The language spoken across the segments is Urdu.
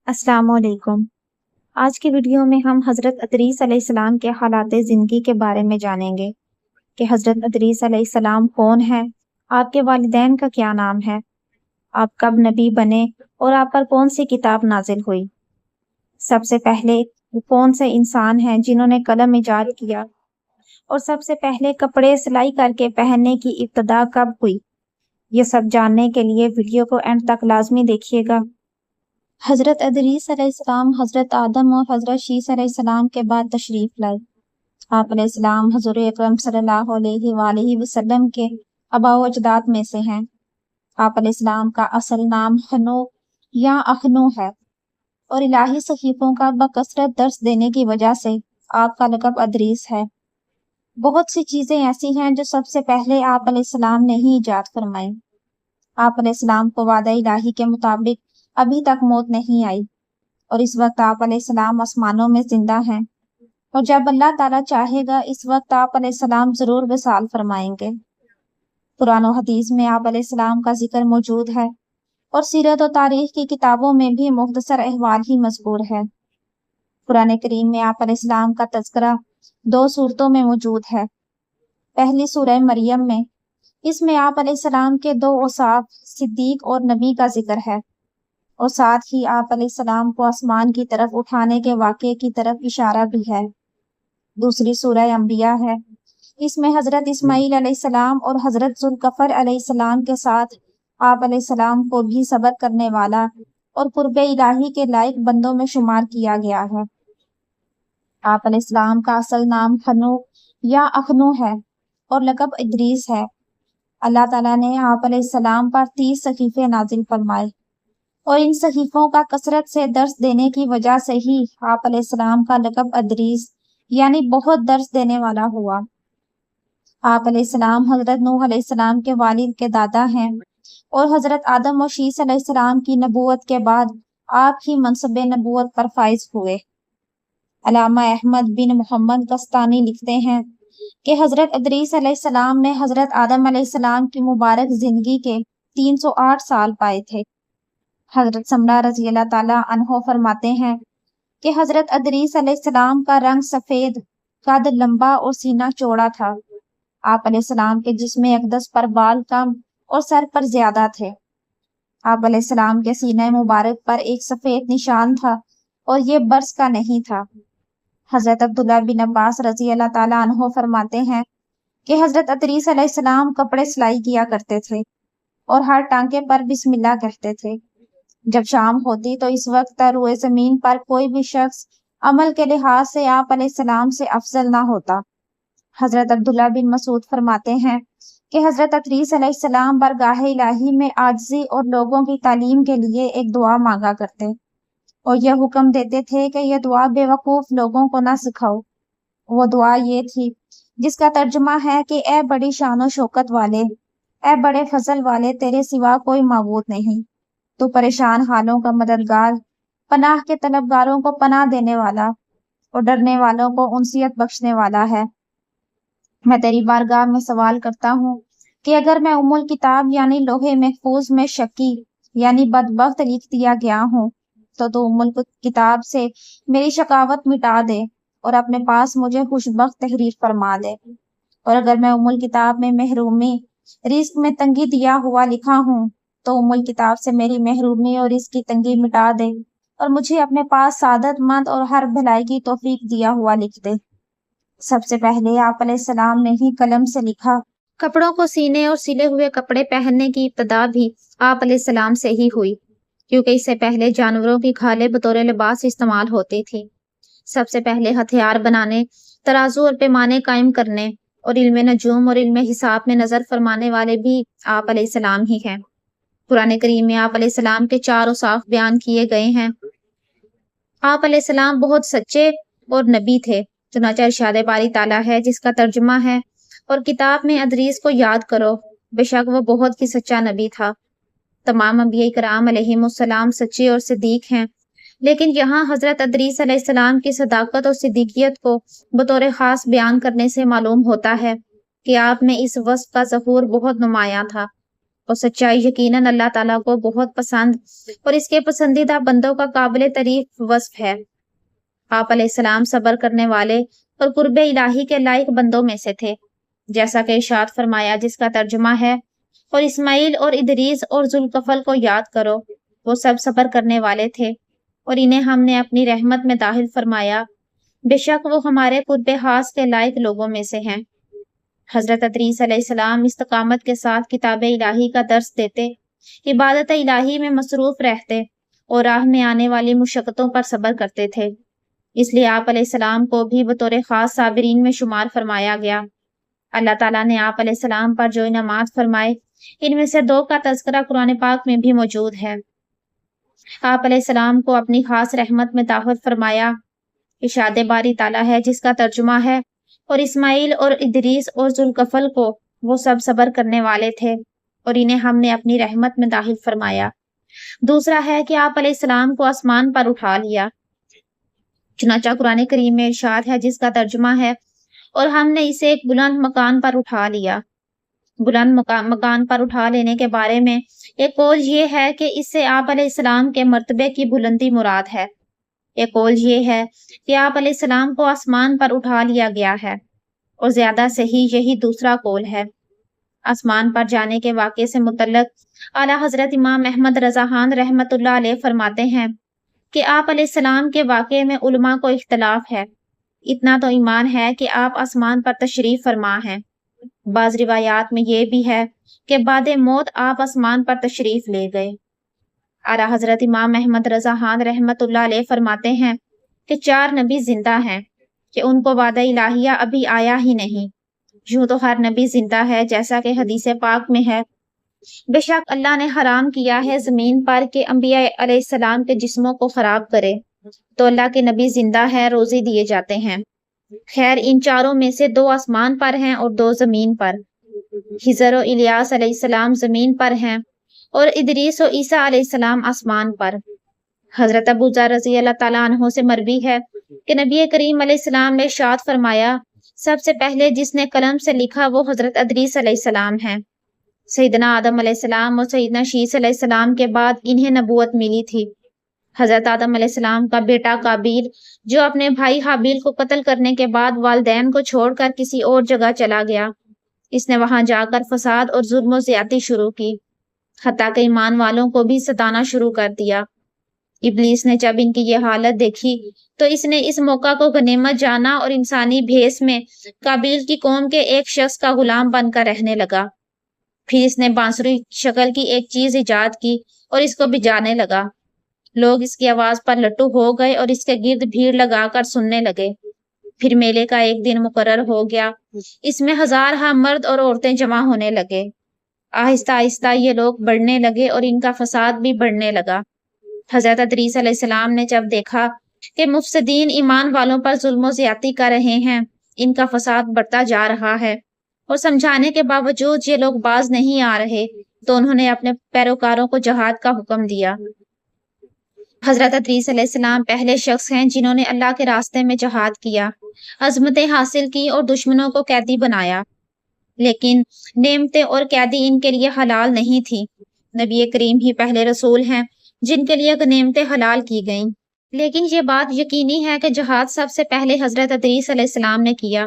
السلام علیکم۔ آج کی ویڈیو میں ہم حضرت ادریس علیہ السلام کے حالات زندگی کے بارے میں جانیں گے کہ حضرت ادریس علیہ السلام کون ہے، آپ کے والدین کا کیا نام ہے، آپ کب نبی بنے اور آپ پر کون سی کتاب نازل ہوئی، سب سے پہلے وہ کون سے انسان ہیں جنہوں نے قلم ایجاد کیا، اور سب سے پہلے کپڑے سلائی کر کے پہننے کی ابتدا کب ہوئی۔ یہ سب جاننے کے لیے ویڈیو کو اینڈ تک لازمی دیکھیے گا۔ حضرت ادریس علیہ السلام حضرت آدم اور حضرت شیس علیہ السلام کے بعد تشریف لائے۔ آپ علیہ السلام حضور اکرم صلی اللہ علیہ وآلہ وسلم کے آباء و اجداد میں سے ہیں۔ آپ علیہ السلام کا اصل نام حنو یا اخنو ہے، اور الہی صحیفوں کا بکثرت درس دینے کی وجہ سے آپ کا لقب ادریس ہے۔ بہت سی چیزیں ایسی ہیں جو سب سے پہلے آپ علیہ السلام نے ہی ایجاد فرمائی۔ آپ علیہ السلام کو وعدہ الہی کے مطابق ابھی تک موت نہیں آئی، اور اس وقت آپ علیہ السلام آسمانوں میں زندہ ہیں، اور جب اللہ تعالیٰ چاہے گا اس وقت آپ علیہ السلام ضرور وصال فرمائیں گے۔ قرآن و حدیث میں آپ علیہ السلام کا ذکر موجود ہے، اور سیرت و تاریخ کی کتابوں میں بھی مختصر احوال ہی مذکور ہے۔ قرآن کریم میں آپ علیہ السلام کا تذکرہ 2 صورتوں میں موجود ہے۔ پہلی سورہ مریم میں، اس میں آپ علیہ السلام کے 2 اوصاف صدیق اور نبی کا ذکر ہے، اور ساتھ ہی آپ علیہ السلام کو آسمان کی طرف اٹھانے کے واقعے کی طرف اشارہ بھی ہے۔ دوسری سورہ انبیاء ہے، اس میں حضرت اسماعیل علیہ السلام اور حضرت ذوالکفر علیہ السلام کے ساتھ آپ علیہ السلام کو بھی صبر کرنے والا اور قرب الہی کے لائق بندوں میں شمار کیا گیا ہے۔ آپ علیہ السلام کا اصل نام حنو یا اخنو ہے، اور لقب ادریس ہے۔ اللہ تعالیٰ نے آپ علیہ السلام پر 30 صحیفے نازل فرمائے، اور ان صحیفوں کا کثرت سے درس دینے کی وجہ سے ہی آپ علیہ السلام کا لقب ادریس یعنی بہت درس دینے والا ہوا۔ آپ علیہ السلام حضرت نوح علیہ السلام کے والد کے دادا ہیں، اور حضرت آدم و شیس علیہ السلام کی نبوت کے بعد آپ ہی منصب نبوت پر فائز ہوئے۔ علامہ احمد بن محمد قسطانی لکھتے ہیں کہ حضرت ادریس علیہ السلام نے حضرت آدم علیہ السلام کی مبارک زندگی کے 308 سال پائے تھے۔ حضرت سمرہ رضی اللہ تعالیٰ عنہ فرماتے ہیں کہ حضرت ادریس علیہ السلام کا رنگ سفید، قد لمبا اور سینہ چوڑا تھا۔ آپ علیہ السلام کے جسم اقدس پر بال کم اور سر پر زیادہ تھے۔ آپ علیہ السلام کے سینہ مبارک پر ایک سفید نشان تھا، اور یہ برس کا نہیں تھا۔ حضرت عبداللہ بن عباس رضی اللہ تعالیٰ عنہ فرماتے ہیں کہ حضرت ادریس علیہ السلام کپڑے سلائی کیا کرتے تھے، اور ہر ٹانکے پر بسم اللہ کہتے تھے۔ جب شام ہوتی تو اس وقت روئے زمین پر کوئی بھی شخص عمل کے لحاظ سے آپ علیہ السلام سے افضل نہ ہوتا۔ حضرت عبداللہ بن مسعود فرماتے ہیں کہ حضرت ادریس علیہ السلام برگاہ الہی میں عاجزی اور لوگوں کی تعلیم کے لیے ایک دعا مانگا کرتے، اور یہ حکم دیتے تھے کہ یہ دعا بے وقوف لوگوں کو نہ سکھاؤ۔ وہ دعا یہ تھی، جس کا ترجمہ ہے کہ اے بڑی شان و شوکت والے، اے بڑے فضل والے، تیرے سوا کوئی معبود نہیں، تو پریشان حالوں کا مددگار، پناہ کے طلبگاروں کو پناہ دینے والا، اور ڈرنے والوں کو انسیت بخشنے والا ہے۔ میں تیری بارگاہ میں سوال کرتا ہوں کہ اگر میں ام الکتاب یعنی لوح محفوظ میں شقی یعنی بدبخت لکھ دیا گیا ہوں، تو ام الکتاب سے میری شقاوت مٹا دے اور اپنے پاس مجھے خوشبخت تحریر فرما دے۔ اور اگر میں ام الکتاب میں محرومی، رزق میں تنگی دیا ہوا لکھا ہوں، تو ام الکتاب سے میری محرومی اور رزق کی تنگی مٹا دے، اور مجھے اپنے پاس سعادت مند اور ہر بھلائی کی توفیق دیا ہوا لکھ دے۔ سب سے پہلے آپ علیہ السلام نے ہی قلم سے لکھا۔ کپڑوں کو سینے اور سلے ہوئے کپڑے پہننے کی ابتدا بھی آپ علیہ السلام سے ہی ہوئی، کیونکہ اس سے پہلے جانوروں کی کھالیں بطور لباس استعمال ہوتی تھی۔ سب سے پہلے ہتھیار بنانے، ترازو اور پیمانے قائم کرنے، اور علم نجوم اور علم حساب میں نظر فرمانے والے بھی آپ علیہ السلام ہی ہیں۔ قرآن کریم میں آپ علیہ السلام کے 4 اوصاف بیان کیے گئے ہیں۔ آپ علیہ السلام بہت سچے اور نبی تھے، چنانچہ ارشاد باری تعالیٰ ہے جس کا ترجمہ ہے، اور کتاب میں ادریس کو یاد کرو، بے شک وہ بہت ہی سچا نبی تھا۔ تمام انبیاء کرام علیہم السلام سچے اور صدیق ہیں، لیکن یہاں حضرت ادریس علیہ السلام کی صداقت اور صدیقیت کو بطور خاص بیان کرنے سے معلوم ہوتا ہے کہ آپ میں اس وصف کا ظہور بہت نمایاں تھا، اور سچائی یقیناً اللہ تعالیٰ کو بہت پسند اور اس کے پسندیدہ بندوں کا قابل تعریف وصف ہے۔ آپ علیہ السلام صبر کرنے والے اور قرب الہی کے لائق بندوں میں سے تھے، جیسا کہ ارشاد فرمایا، جس کا ترجمہ ہے، اور اسماعیل اور ادریس اور ذوالکفل کو یاد کرو، وہ سب صبر کرنے والے تھے اور انہیں ہم نے اپنی رحمت میں داخل فرمایا، بے شک وہ ہمارے قرب خاص کے لائق لوگوں میں سے ہیں۔ حضرت ادریس علیہ السلام استقامت کے ساتھ کتاب الہی کا درس دیتے، عبادت الہی میں مصروف رہتے اور راہ میں آنے والی مشقتوں پر صبر کرتے تھے، اس لیے آپ علیہ السلام کو بھی بطور خاص صابرین میں شمار فرمایا گیا۔ اللہ تعالیٰ نے آپ علیہ السلام پر جو انعامات فرمائے، ان میں سے 2 کا تذکرہ قرآن پاک میں بھی موجود ہے۔ آپ علیہ السلام کو اپنی خاص رحمت میں داخل فرمایا، ارشاد باری تعالیٰ ہے، جس کا ترجمہ ہے، اور اسماعیل اور ادریس اور ذوالکفل کو وہ سب صبر کرنے والے تھے اور انہیں ہم نے اپنی رحمت میں داخل فرمایا۔ دوسرا ہے کہ آپ علیہ السلام کو آسمان پر اٹھا لیا، چنانچہ قرآن کریم میں ارشاد ہے، جس کا ترجمہ ہے، اور ہم نے اسے ایک بلند مکان پر اٹھا لیا۔ بلند مکان پر اٹھا لینے کے بارے میں ایک قول یہ ہے کہ اس سے آپ علیہ السلام کے مرتبے کی بلندی مراد ہے۔ ایک قول یہ ہے کہ آپ علیہ السلام کو آسمان پر اٹھا لیا گیا ہے، اور زیادہ صحیح یہی دوسرا قول ہے۔ آسمان پر جانے کے واقعے سے متعلق اعلیٰ حضرت امام احمد رضا خان رحمۃ اللہ علیہ فرماتے ہیں کہ آپ علیہ السلام کے واقعے میں علماء کو اختلاف ہے۔ اتنا تو ایمان ہے کہ آپ آسمان پر تشریف فرما ہیں۔ بعض روایات میں یہ بھی ہے کہ بعد موت آپ آسمان پر تشریف لے گئے۔ اعلیٰ حضرت امام احمد رضا خان رحمۃ اللہ علیہ فرماتے ہیں کہ 4 نبی زندہ ہیں کہ ان کو وعدہ الہیہ ابھی آیا ہی نہیں۔ یوں تو ہر نبی زندہ ہے، جیسا کہ حدیث پاک میں ہے، بے شک اللہ نے حرام کیا ہے زمین پر کہ انبیاء علیہ السلام کے جسموں کو خراب کرے، تو اللہ کے نبی زندہ ہے، روزی دیے جاتے ہیں۔ خیر، ان 4 میں سے 2 آسمان پر ہیں اور 2 زمین پر۔ خضر و الیاس علیہ السلام زمین پر ہیں اور ادریس و عیسیٰ علیہ السلام آسمان پر۔ حضرت ابو ذر رضی اللہ تعالیٰ عنہ سے مروی ہے کہ نبی کریم علیہ السلام نے ارشاد فرمایا، سب سے پہلے جس نے قلم سے لکھا وہ حضرت ادریس علیہ السلام ہیں۔ سیدنا آدم علیہ السلام اور سیدنا شیس علیہ السلام کے بعد انہیں نبوت ملی تھی۔ حضرت آدم علیہ السلام کا بیٹا قابیل، جو اپنے بھائی حابیل کو قتل کرنے کے بعد والدین کو چھوڑ کر کسی اور جگہ چلا گیا، اس نے وہاں جا کر فساد اور ظلم و زیادتی شروع کی، حتیٰ کہ ایمان والوں کو بھی ستانا شروع کر دیا۔ ابلیس نے جب ان کی یہ حالت دیکھی تو اس نے اس موقع کو غنیمت جانا اور انسانی بھیس میں قابیل کی قوم کے ایک شخص کا غلام بن کر رہنے لگا۔ پھر اس نے بانسری شکل کی ایک چیز ایجاد کی اور اس کو بجانے لگا۔ لوگ اس کی آواز پر لٹو ہو گئے اور اس کے گرد بھیڑ لگا کر سننے لگے۔ پھر میلے کا ایک دن مقرر ہو گیا، اس میں ہزارہ مرد اور عورتیں جمع ہونے لگے۔ آہستہ آہستہ یہ لوگ بڑھنے لگے اور ان کا فساد بھی بڑھنے لگا۔ حضرت ادریس علیہ السلام نے جب دیکھا کہ مفسدین ایمان والوں پر ظلم و زیادتی کر رہے ہیں، ان کا فساد بڑھتا جا رہا ہے، اور سمجھانے کے باوجود یہ لوگ باز نہیں آ رہے، تو انہوں نے اپنے پیروکاروں کو جہاد کا حکم دیا۔ حضرت ادریس علیہ السلام پہلے شخص ہیں جنہوں نے اللہ کے راستے میں جہاد کیا، عظمتیں حاصل کی اور دشمنوں کو قیدی بنایا، لیکن نعمتیں اور قیدی ان کے لیے حلال نہیں تھی۔ نبی کریم ہی پہلے رسول ہیں جن کے لیے نعمتیں حلال کی گئیں، لیکن یہ بات یقینی ہے کہ جہاد سب سے پہلے حضرت ادریس علیہ السلام نے کیا۔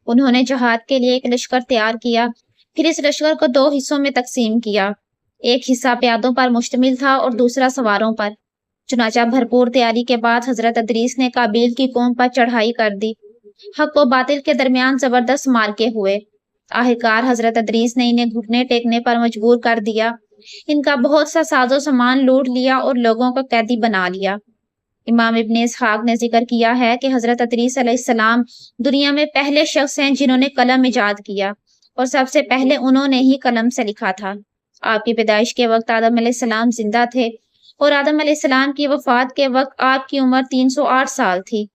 انہوں نے جہاد کے لیے ایک لشکر تیار کیا، پھر اس لشکر کو 2 حصوں میں تقسیم کیا، ایک حصہ پیادوں پر مشتمل تھا اور دوسرا سواروں پر۔ چنانچہ بھرپور تیاری کے بعد حضرت ادریس نے قابیل کی قوم پر چڑھائی کر دی۔ حق و باطل کے درمیان زبردست مارکے ہوئے۔ آخرکار حضرت ادریس نے انہیں گھٹنے ٹیکنے پر مجبور کر دیا، ان کا بہت سا ساز و سامان لوٹ لیا اور لوگوں کو قیدی بنا لیا۔ امام ابن اسحاق نے ذکر کیا ہے کہ حضرت ادریس علیہ السلام دنیا میں پہلے شخص ہیں جنہوں نے قلم ایجاد کیا، اور سب سے پہلے انہوں نے ہی قلم سے لکھا تھا۔ آپ کی پیدائش کے وقت آدم علیہ السلام زندہ تھے، اور آدم علیہ السلام کی وفات کے وقت آپ کی عمر 308 سال تھی۔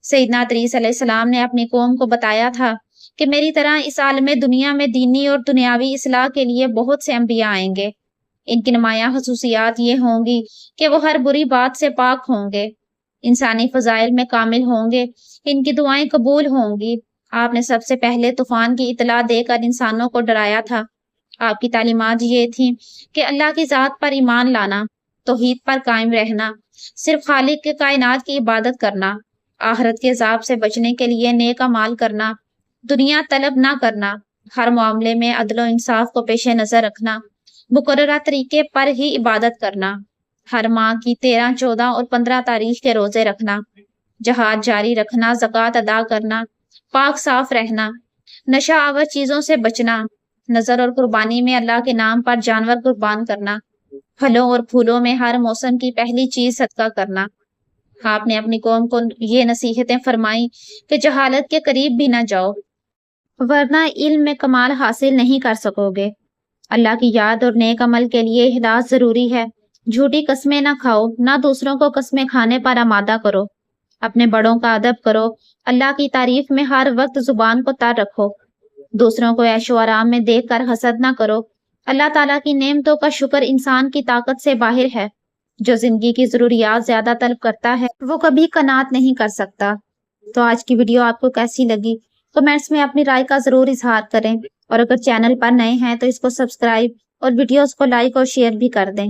سیدنا ادریس علیہ السلام نے اپنی قوم کو بتایا تھا کہ میری طرح اس عالم دنیا میں دینی اور دنیاوی اصلاح کے لیے بہت سے انبیاء آئیں گے۔ ان کی نمایاں خصوصیات یہ ہوں گی کہ وہ ہر بری بات سے پاک ہوں گے، انسانی فضائل میں کامل ہوں گے، ان کی دعائیں قبول ہوں گی۔ آپ نے سب سے پہلے طوفان کی اطلاع دے کر انسانوں کو ڈرایا تھا، آپ کی تعلیمات یہ تھیں کہ اللہ کی ذات پر ایمان لانا، توحید پر قائم رہنا، صرف خالق کے کائنات کی عبادت کرنا، آخرت کے عذاب سے بچنے کے لیے نیک اعمال کرنا، دنیا طلب نہ کرنا، ہر معاملے میں عدل و انصاف کو پیش نظر رکھنا، مقررہ طریقے پر ہی عبادت کرنا، ہر ماہ کی 13، 14 اور 15 تاریخ کے روزے رکھنا، جہاد جاری رکھنا، زکوٰۃ ادا کرنا، پاک صاف رہنا، نشہ آور چیزوں سے بچنا، نظر اور قربانی میں اللہ کے نام پر جانور قربان کرنا، پھلوں اور پھولوں میں ہر موسم کی پہلی چیز صدقہ کرنا۔ آپ نے اپنی قوم کو یہ نصیحتیں فرمائیں کہ جہالت کے قریب بھی نہ جاؤ، ورنہ علم میں کمال حاصل نہیں کر سکو گے۔ اللہ کی یاد اور نیک عمل کے لیے اخلاص ضروری ہے۔ جھوٹی قسمیں نہ کھاؤ، نہ دوسروں کو قسمیں کھانے پر آمادہ کرو، اپنے بڑوں کا ادب کرو، اللہ کی تعریف میں ہر وقت زبان کو تر رکھو، دوسروں کو عیش و آرام میں دیکھ کر حسد نہ کرو۔ اللہ تعالیٰ کی نعمتوں کا شکر انسان کی طاقت سے باہر ہے۔ جو زندگی کی ضروریات زیادہ طلب کرتا ہے وہ کبھی قناعت نہیں کر سکتا۔ تو آج کی ویڈیو آپ کو کیسی لگی؟ کمنٹس میں اپنی رائے کا ضرور اظہار کریں، اور اگر چینل پر نئے ہیں تو اس کو سبسکرائب اور ویڈیوز کو لائک اور شیئر بھی کر دیں۔